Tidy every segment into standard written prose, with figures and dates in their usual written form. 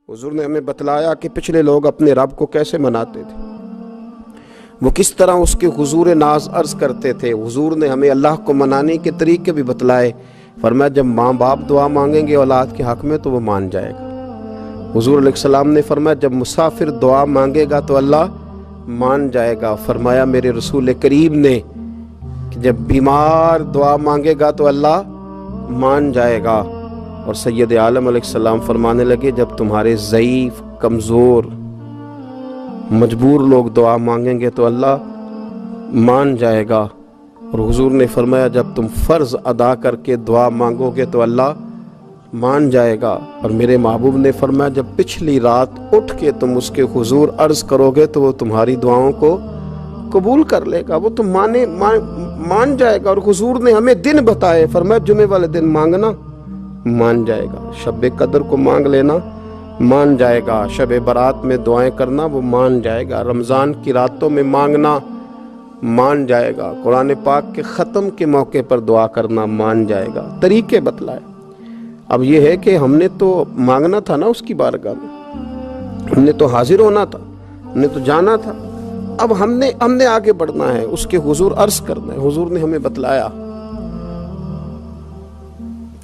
हुजूर ने हमें बतलाया कि पिछले लोग अपने रब को कैसे मनाते थे, वो किस तरह उसके हुजूर नाज अर्ज करते थे। हुजूर ने हमें अल्लाह को मनाने के तरीके भी बतलाए। फरमाया जब माँ बाप दुआ मांगेंगे औलाद के हक में तो वो मान जाएगा। हुजूर अलैहिस्सलाम ने फरमाया जब मुसाफिर दुआ मांगेगा तो अल्लाह मान जाएगा। फरमाया मेरे रसूल करीम ने कि जब बीमार दुआ मांगेगा तो अल्लाह मान जाएगा। और सैयद आलम अलैहिस्सलाम फरमाने लगे जब तुम्हारे ज़ईफ, कमज़ोर, मजबूर लोग दुआ मांगेंगे तो अल्लाह मान जाएगा। और हुजूर ने फरमाया जब तुम फ़र्ज़ अदा करके दुआ मांगोगे तो अल्लाह मान जाएगा। और मेरे महबूब ने फरमाया जब पिछली रात उठ के तुम उसके हुजूर अर्ज़ करोगे तो वो तुम्हारी दुआओं को कबूल कर लेगा, वो तुम मान जाएगा। और हुजूर ने हमें दिन बताए, फरमाया जुमे वाले दिन मांगना मान जाएगा, शब कदर को मांग लेना मान जाएगा, शब बारात में दुआएं करना वो मान जाएगा, रमज़ान की रातों में मांगना मान जाएगा, कुरान पाक के ख़त्म के मौके पर दुआ करना मान जाएगा। तरीके बतलाए। अब ये है कि हमने तो मांगना था ना उसकी बारगाह में, हमने तो हाजिर होना था, हमने तो जाना था। अब हमने आगे बढ़ना है, उसके हुजूर अर्ज करना है। हुजूर ने हमें बतलाया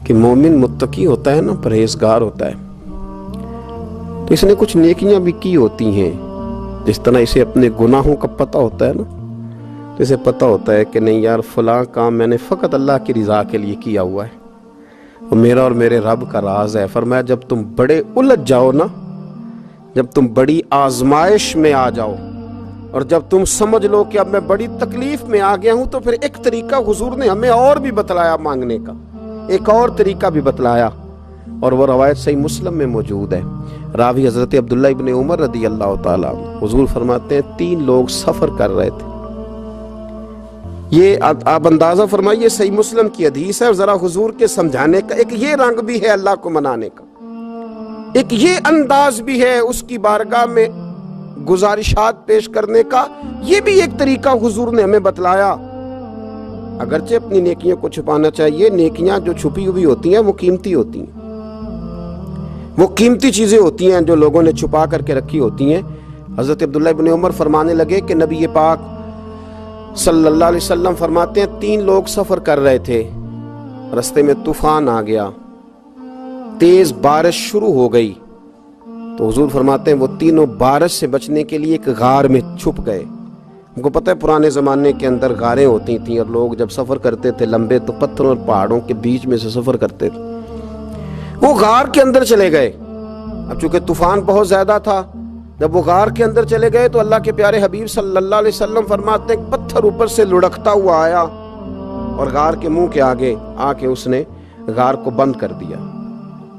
कि मोमिन मुत्तकी होता है ना, परहेजगार होता है, तो इसने कुछ नेकियां भी की होती हैं। जिस तरह इसे अपने गुनाहों का पता होता है ना, तो इसे पता होता है कि नहीं यार फलां काम मैंने फ़कत अल्लाह की रज़ा के लिए किया हुआ है, वो मेरा और मेरे रब का राज है। फरमाया जब तुम बड़े उलझ जाओ ना, जब तुम बड़ी आजमाइश में आ जाओ और जब तुम समझ लो कि अब मैं बड़ी तकलीफ में आ गया हूं, तो फिर एक तरीका हुजूर ने हमें और भी बतलाया मांगने का, एक और तरीका भी बतलाया। और वो रवायत सही मुस्लिम में मौजूद है। रावी हजरत अब्दुल्लाह इब्न उमर रदी अल्लाह ताला अन्हु, हुजूर फरमाते हैं 3 लोग सफर कर रहे थे। ये आप अंदाजा फरमाइए, सही मुस्लिम की हदीस है। और जरा हुजूर के समझाने का एक ये रंग भी है अल्लाह को मनाने का, एक ये अंदाज भी है उसकी बारगाह में गुजारिशात पेश करने का, ये भी एक तरीका हुजूर ने हमें बतलाया। अगरचे अपनी नेकियों को छुपाना चाहिए, नेकियां जो छुपी हुई होती हैं वो कीमती होती हैं, वो कीमती चीजें होती हैं जो लोगों ने छुपा करके रखी होती हैं। हजरत अब्दुल्लाह इब्न उमर फरमाने लगे कि नबी पाक सल्लल्लाहु अलैहि वसल्लम फरमाते हैं 3 लोग सफर कर रहे थे, रास्ते में तूफान आ गया, तेज बारिश शुरू हो गई, तो हुजूर फरमाते हैं वो तीनों बारिश से बचने के लिए एक गार में छुप गए। हमको पता है पुराने ज़माने के अंदर गारें होती थीं और लोग जब सफ़र करते थे लंबे तो पत्थरों और पहाड़ों के बीच में से सफ़र करते थे। वो गार के अंदर चले गए। अब चूंकि तूफान बहुत ज़्यादा था, जब वो गार के अंदर चले गए तो अल्लाह के प्यारे हबीब सल्लल्लाहु अलैहि वसल्लम फरमाते हैं पत्थर ऊपर से लुढ़कता हुआ आया और गार के मुंह के आगे आके उसने गार को बंद कर दिया।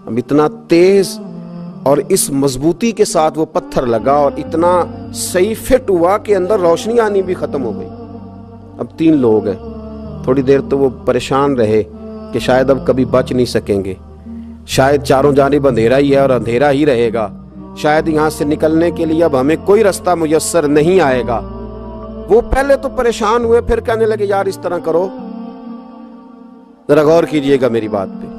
अब इतना तेज और इस मजबूती के साथ वो पत्थर लगा और इतना सही फिट हुआ कि अंदर रोशनी आनी भी खत्म हो गई। अब 3 लोग हैं। थोड़ी देर तो वो परेशान रहे कि शायद अब कभी बच नहीं सकेंगे, शायद चारों जानिब अंधेरा ही है और अंधेरा ही रहेगा, शायद यहाँ से निकलने के लिए अब हमें कोई रास्ता मुयस्सर नहीं आएगा। वो पहले तो परेशान हुए, फिर कहने लगे यार इस तरह करो, जरा गौर कीजिएगा मेरी बात पे।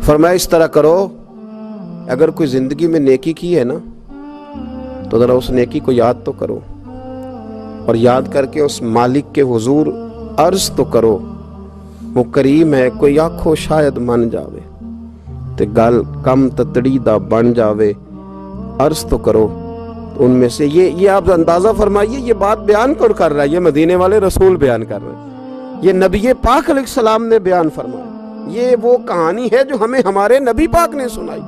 फरमाया इस तरह करो, अगर कोई जिंदगी में नेकी की है ना तो जरा उस नेकी को याद तो करो और याद करके उस मालिक के हुजूर अर्ज तो करो, वो करीम है, कोई आखो शायद मन जावे ते गल कम ततड़ी दा बन जावे, अर्ज तो करो। तो उनमें से ये आप अंदाजा फरमाइए, ये बात बयान कौन कर रहा है? ये मदीने वाले रसूल बयान कर रहे हैं, ये नबी पाक अलैहिस्सलाम ने बयान फरमाया। ये वो कहानी है जो हमें हमारे नबी पाक ने सुनाई,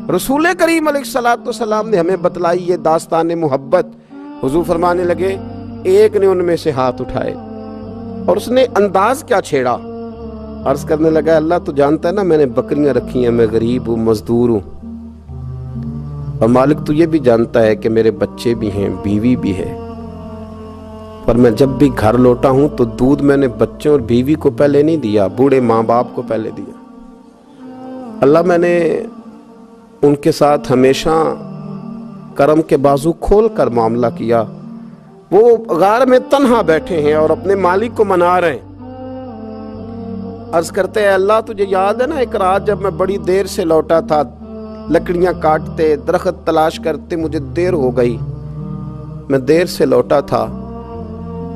रसूल करीम अलैहिस्सलाम ने हमें बतलाई, ये दास्तान मोहब्बत। हुजूर फरमाने लगे एक ने उनमें से हाथ उठाए और उसने अंदाज क्या छेड़ा, अर्ज करने लगा अल्लाह तो जानता है ना मैंने बकरियां रखी हैं, मैं गरीब हूँ, मजदूर हूँ, और मालिक तू ये भी जानता है कि मेरे बच्चे भी हैं, बीवी भी है, पर मैं जब भी घर लौटा हूं तो दूध मैंने बच्चों और बीवी को पहले नहीं दिया, बूढ़े माँ बाप को पहले दिया। अल्लाह मैंने उनके साथ हमेशा करम के बाजू खोल कर मामला किया। वो गार में तन्हा बैठे हैं और अपने मालिक को मना रहे हैं। अर्ज करते हैं, अल्लाह तुझे याद है ना एक रात जब मैं बड़ी देर से लौटा था, लकड़ियां काटते, दरख्त तलाश करते, मुझे देर हो गई, मैं देर से लौटा था,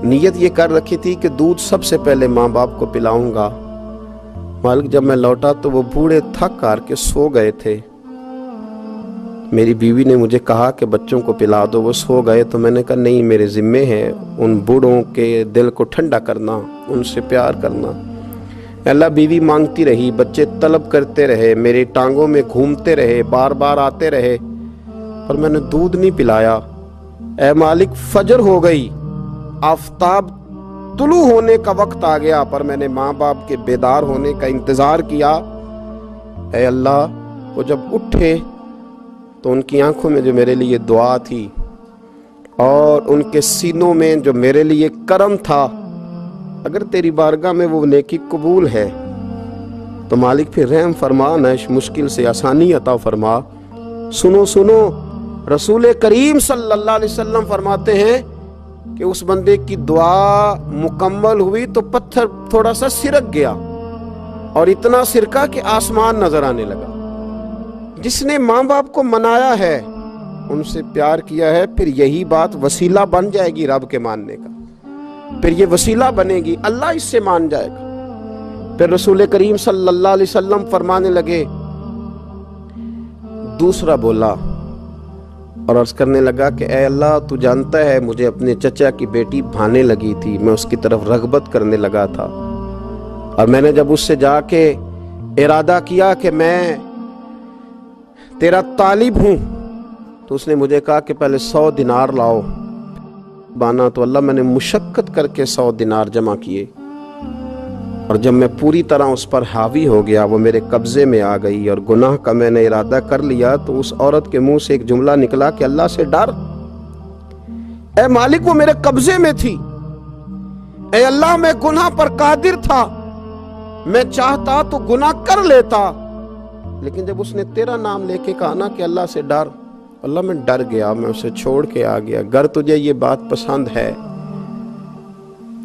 नीयत ये कर रखी थी कि दूध सबसे पहले माँ बाप को पिलाऊंगा। मालिक जब मैं लौटा तो वो बूढ़े थक हार के सो गए थे। मेरी बीवी ने मुझे कहा कि बच्चों को पिला दो, वो सो गए। तो मैंने कहा नहीं, मेरे जिम्मे है उन बूढ़ों के दिल को ठंडा करना, उनसे प्यार करना। अल्लाह बीवी मांगती रही, बच्चे तलब करते रहे, मेरी टांगों में घूमते रहे, बार बार आते रहे, पर मैंने दूध नहीं पिलाया। ऐ मालिक फजर हो गई, आफताब तुलू होने का वक्त आ गया, पर मैंने माँ बाप के बेदार होने का इंतजार किया। ऐ अल्लाह, वो जब उठे तो उनकी आंखों में जो मेरे लिए दुआ थी और उनके सीनों में जो मेरे लिए करम था, अगर तेरी बारगाह में वो नेकी कबूल है तो मालिक फिर रहम फरमा, न इस मुश्किल से आसानी अता फरमा। सुनो सुनो, रसूल करीम सल्लल्लाहु अलैहि वसल्लम फरमाते हैं कि उस बंदे की दुआ मुकम्मल हुई तो पत्थर थोड़ा सा सिरक गया और इतना सिरका कि आसमान नजर आने लगा। जिसने माँ बाप को मनाया है, उनसे प्यार किया है, फिर यही बात वसीला बन जाएगी रब के मानने का, फिर ये वसीला बनेगी, अल्लाह इससे मान जाएगा। फिर रसूल करीम सल्लल्लाहु अलैहि वसल्लम फरमाने लगे, दूसरा बोला और अर्ज करने लगा कि ऐ अल्लाह, तू जानता है मुझे अपने चचा की बेटी भाने लगी थी, मैं उसकी तरफ रगबत करने लगा था, और मैंने जब उससे जाके इरादा किया कि मैं तेरा तालिब हूं, तो उसने मुझे कहा कि पहले 100 दिनार लाओ बाना। तो अल्लाह, मैंने मुशक्कत करके 100 दिनार जमा किए, और जब मैं पूरी तरह उस पर हावी हो गया, वो मेरे कब्जे में आ गई और गुनाह का मैंने इरादा कर लिया, तो उस औरत के मुंह से एक जुमला निकला कि अल्लाह से डर। ऐ मालिक, वो मेरे कब्जे में थी। ऐ अल्लाह, मैं गुनाह पर कादिर था, मैं चाहता तो गुनाह कर लेता, लेकिन जब उसने तेरा नाम लेके कहा ना कि अल्लाह से डर, अल्लाह मैं डर गया, मैं उसे छोड़ के आ गया। अगर तुझे ये बात पसंद है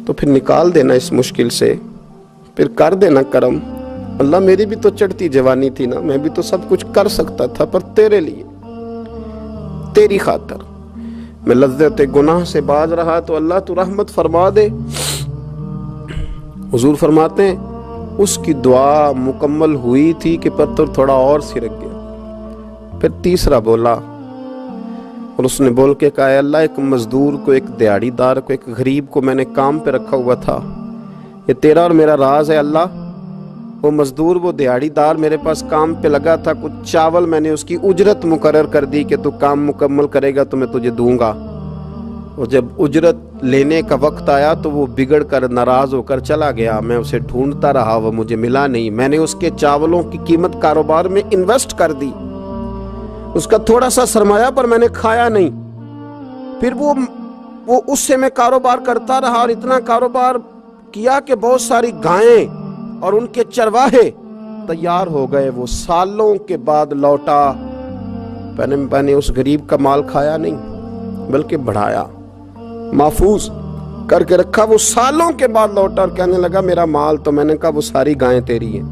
तो फिर निकाल देना इस मुश्किल से, फिर कर देना करम। अल्लाह, मेरी भी तो चढ़ती जवानी थी ना, मैं भी तो सब कुछ कर सकता था, पर तेरे लिए, तेरी खातर मैं लज्जत गुनाह से बाज रहा, तो अल्लाह तू रहमत फरमा दे। हुजूर फरमाते हैं, उसकी दुआ मुकम्मल हुई थी कि पत्थर थोड़ा और सिरक गया। फिर तीसरा बोला और उसने बोल के कहा, अल्लाह, एक मजदूर को, एक दिहाड़ीदार को, एक गरीब को मैंने काम पे रखा हुआ था, ये तेरा और मेरा राज है अल्लाह। वो मजदूर, वो दिहाड़ीदार मेरे पास काम पे लगा था, कुछ चावल मैंने उसकी उजरत मुकर्रर कर दी कि तू काम मुकम्मल करेगा तो मैं तुझे दूंगा। और जब उजरत लेने का वक्त आया तो वो बिगड़ कर, नाराज होकर चला गया। मैं उसे ढूंढता रहा, वो मुझे मिला नहीं। मैंने उसके चावलों की कीमत कारोबार में इन्वेस्ट कर दी, उसका थोड़ा सा सरमाया, पर मैंने खाया नहीं। फिर वो उससे मैं कारोबार करता रहा और इतना कारोबार किया कि बहुत सारी गायें और उनके चरवाहे तैयार हो गए। वो सालों के बाद लौटा, मैंने उस गरीब का माल खाया नहीं, बल्कि बढ़ाया, महफूज करके रखा। वो सालों के बाद लौटा और कहने लगा, मेरा माल, तो मैंने कहा वो सारी गायें तेरी हैं,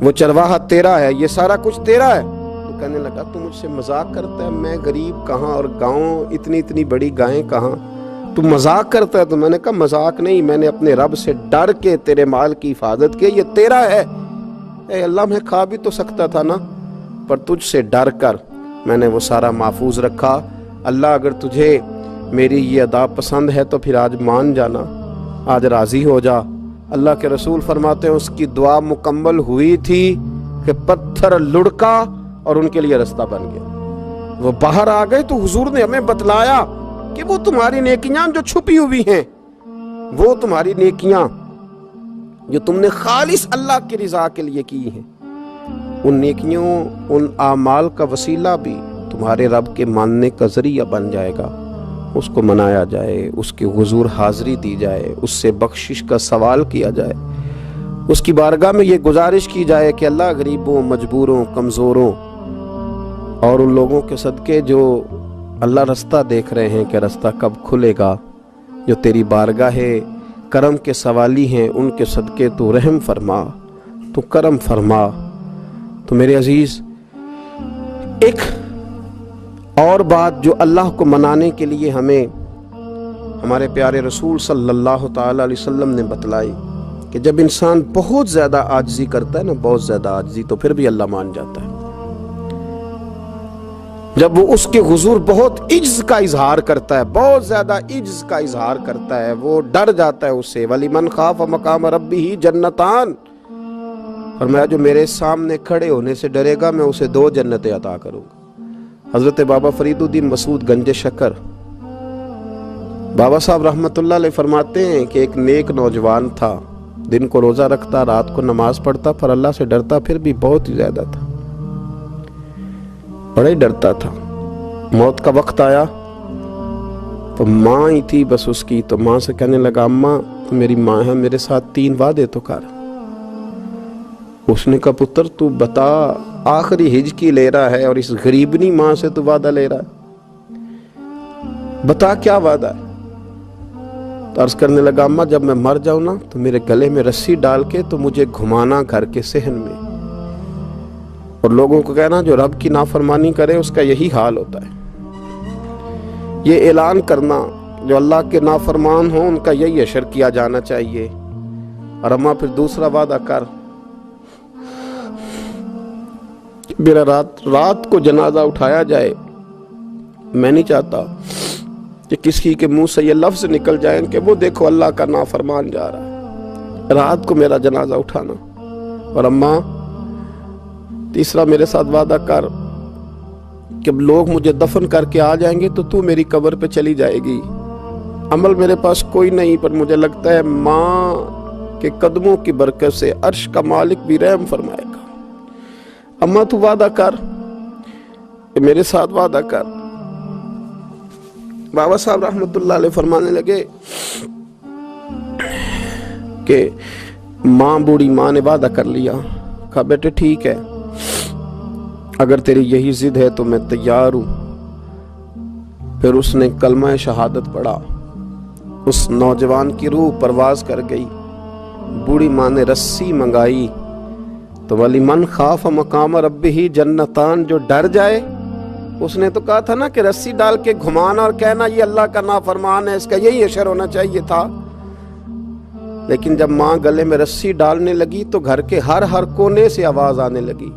वो चरवाहा तेरा है, ये सारा कुछ तेरा है। तो कहने लगा, तू मुझसे मजाक करता है, मैं गरीब कहाँ और गाँव इतनी इतनी बड़ी गायें कहाँ, तू मजाक करता है। तो मैंने कहा मजाक नहीं, मैंने अपने रब से डर के तेरे माल की हिफाजत की, ये तेरा है। ए अल्लाह, मैं खा भी तो सकता था ना, पर तुझसे डर कर मैंने वो सारा महफूज रखा। अल्लाह, अगर तुझे मेरी ये अदा पसंद है तो फिर आज मान जाना, आज राजी हो जा। अल्लाह के रसूल फरमाते हैं, उसकी दुआ मुकम्मल हुई थी कि पत्थर लुढ़का और उनके लिए रास्ता बन गया। वो बाहर आ गए तो हुजूर ने हमें बतलाया कि वो तुम्हारी नेकियां जो छुपी हुई हैं, वो तुम्हारी नेकियां जो तुमने खालिस अल्लाह की रिजा के लिए की हैं, उन नेकियों, उन आमाल का वसीला भी तुम्हारे रब के मानने का जरिया बन जाएगा। उसको मनाया जाए, उसके हुजूर हाजिरी दी जाए, उससे बख्शिश का सवाल किया जाए, उसकी बारगाह में ये गुजारिश की जाए कि अल्लाह, गरीबों, मजबूरों, कमज़ोरों और उन लोगों के सदके जो अल्लाह रास्ता देख रहे हैं कि रास्ता कब खुलेगा, जो तेरी बारगाह کرم کے سوالی ہیں، ان کے صدقے تو رحم فرما، تو کرم فرما۔ تو میرے عزیز، ایک اور بات جو اللہ کو منانے کے لیے ہمیں ہمارے پیارے رسول صلی اللہ تعالی علیہ وسلم نے بتلائی کہ جب انسان بہت زیادہ عاجزی کرتا ہے نا، بہت زیادہ عاجزی، تو پھر بھی اللہ مان جاتا ہے۔ جب وہ اس کے حضور بہت عجز کا اظہار کرتا ہے، بہت زیادہ عجز کا اظہار کرتا ہے، وہ ڈر جاتا ہے اس سے۔ وَلِمَنْ خَافَ مَقَامَ رَبِّهِ جَنَّتَانِ، فرمایا جو میرے سامنے کھڑے ہونے سے ڈرے گا میں اسے 2 جنتیں عطا کروں گا۔ حضرت بابا فرید الدین مسعود گنج شکر بابا صاحب رحمت اللہ علیہ فرماتے ہیں کہ ایک نیک نوجوان تھا، دن کو روزہ رکھتا، رات کو نماز پڑھتا، پر اللہ سے ڈرتا پھر بھی بہت ہی زیادہ تھا، بڑا ہی ڈرتا تھا۔ موت کا وقت آیا تو ماں ہی تھی بس اس کی، تو ماں سے کہنے لگا اماں تو میری ماں ہے، میرے ساتھ 3 وعدے تو کر۔ اس نے کہا پتر تو بتا، آخری ہج کی لے رہا ہے اور اس غریبنی ماں سے تو وعدہ لے رہا ہے، بتا کیا وعدہ ہے؟ تو عرض کرنے لگا اماں جب میں مر جاؤں نا تو میرے گلے میں رسی ڈال کے تو مجھے گھمانا گھر کے صحن میں، اور لوگوں کو کہنا جو رب کی نافرمانی کرے اس کا یہی حال ہوتا ہے۔ یہ اعلان کرنا جو اللہ کے نافرمان ہوں ان کا یہی اشر کیا جانا چاہیے۔ اور اماں پھر دوسرا وعدہ کر، میرا رات کو جنازہ اٹھایا جائے، میں نہیں چاہتا کہ کسی کے منہ سے یہ لفظ نکل جائیں کہ وہ دیکھو اللہ کا نافرمان جا رہا ہے، رات کو میرا جنازہ اٹھانا۔ اور اماں تیسرا میرے ساتھ وعدہ کر کہ لوگ مجھے دفن کر کے آ جائیں گے تو میری قبر پہ چلی جائے گی، عمل میرے پاس کوئی نہیں، پر مجھے لگتا ہے ماں کے قدموں کی برکت سے عرش کا مالک بھی رحم فرمائے گا۔ اماں تو وعدہ کر کہ میرے ساتھ وعدہ کر۔ بابا صاحب رحمت اللہ علیہ فرمانے لگے کہ ماں، بوڑھی ماں نے وعدہ کر لیا، کہا بیٹے ٹھیک ہے، اگر تیری یہی ضد ہے تو میں تیار ہوں۔ پھر اس نے کلمہ شہادت پڑھا، اس نوجوان کی روح پرواز کر گئی۔ بوڑھی ماں نے رسی منگائی تو وَلِمَنْ خَافَ مَقَامَ رَبِّهِ جَنَّتَانِ، جو ڈر جائے، اس نے تو کہا تھا نا کہ رسی ڈال کے گھمانا اور کہنا یہ اللہ کا نافرمان ہے، اس کا یہی اشر ہونا چاہیے تھا۔ لیکن جب ماں گلے میں رسی ڈالنے لگی تو گھر کے ہر کونے سے آواز آنے لگی،